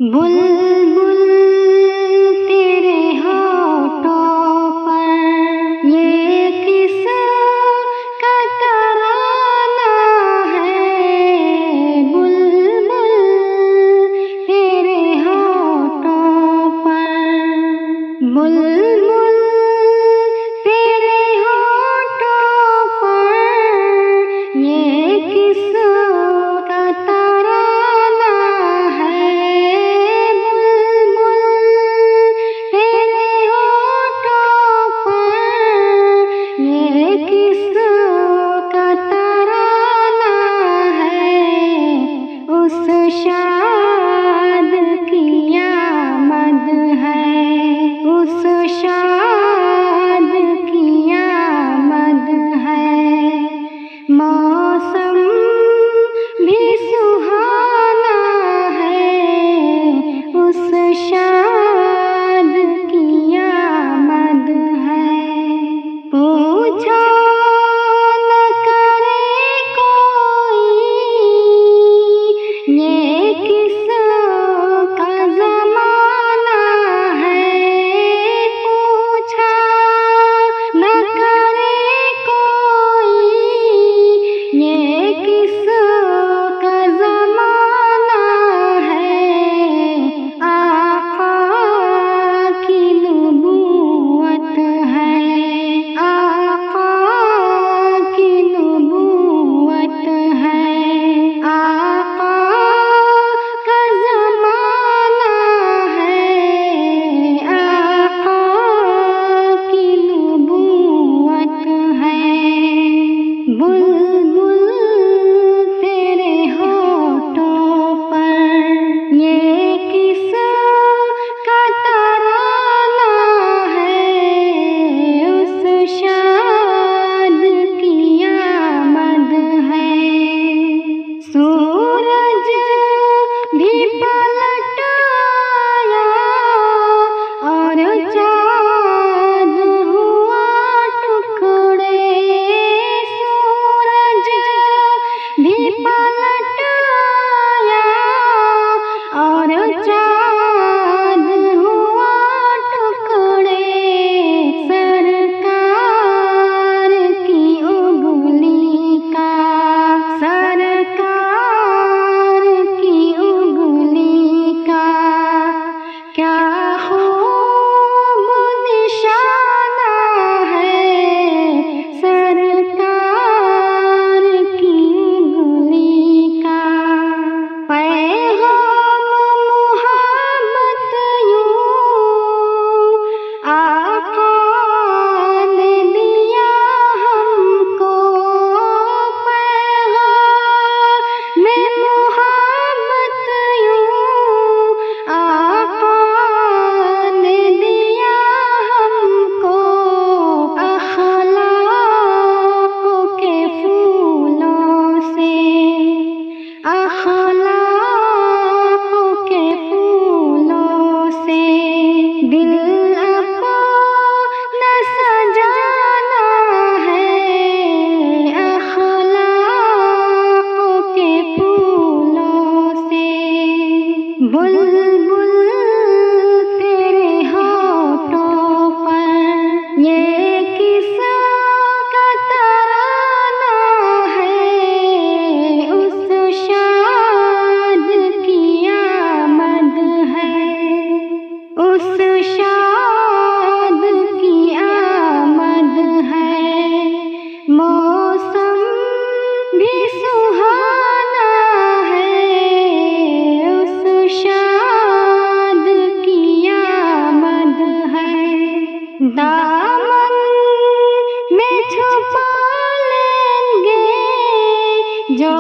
बुलबुल तेरे होठों पर ये किसका तराना है। बुलबुल तेरे होठों पर, बुलबुल तेरे होठों पर ये किसका तराना है। उस शाद की आमद है, उस शाद की आमद है। मौसम भी सुहाना है, उस शाद की आमद है। पूछो न करे कोई ये किसका ज़माना है। पूछा न करे कोई ये किसका ज़माना है। आका की नबूवत है, आका की नबूवत है। आका का ज़माना है, आका की नबूवत है। बुलबुल तेरे होठों पर ये किसका तराना है। उस शाद की आमद है। सूरज भी पलट आया और चाँद हुआ टुकड़े। सूरज भी पलट आया और चाँद हुआ टुकड़े। सरकार की उंगली का, सरकार की उंगली का क्या खूब निशाना है। सरकार की उंगली का पैगाम मोहब्बत यूं आका ने दिया हमको। पैगाम मोहब्बत यूं आका ने दिया हमको। अखलाक के फूलों से, अखलाक के फूलों से दिल अपना सजाना है। अखलाक के फूलों से। बुलबुल तेरे होठों पर ये किसका तराना है। उस शाद की आमद है, उस शाद की आमद है। मौसम भी सुहाना है, उस शाद की आमद है। दामन में छुपा लेंगे जो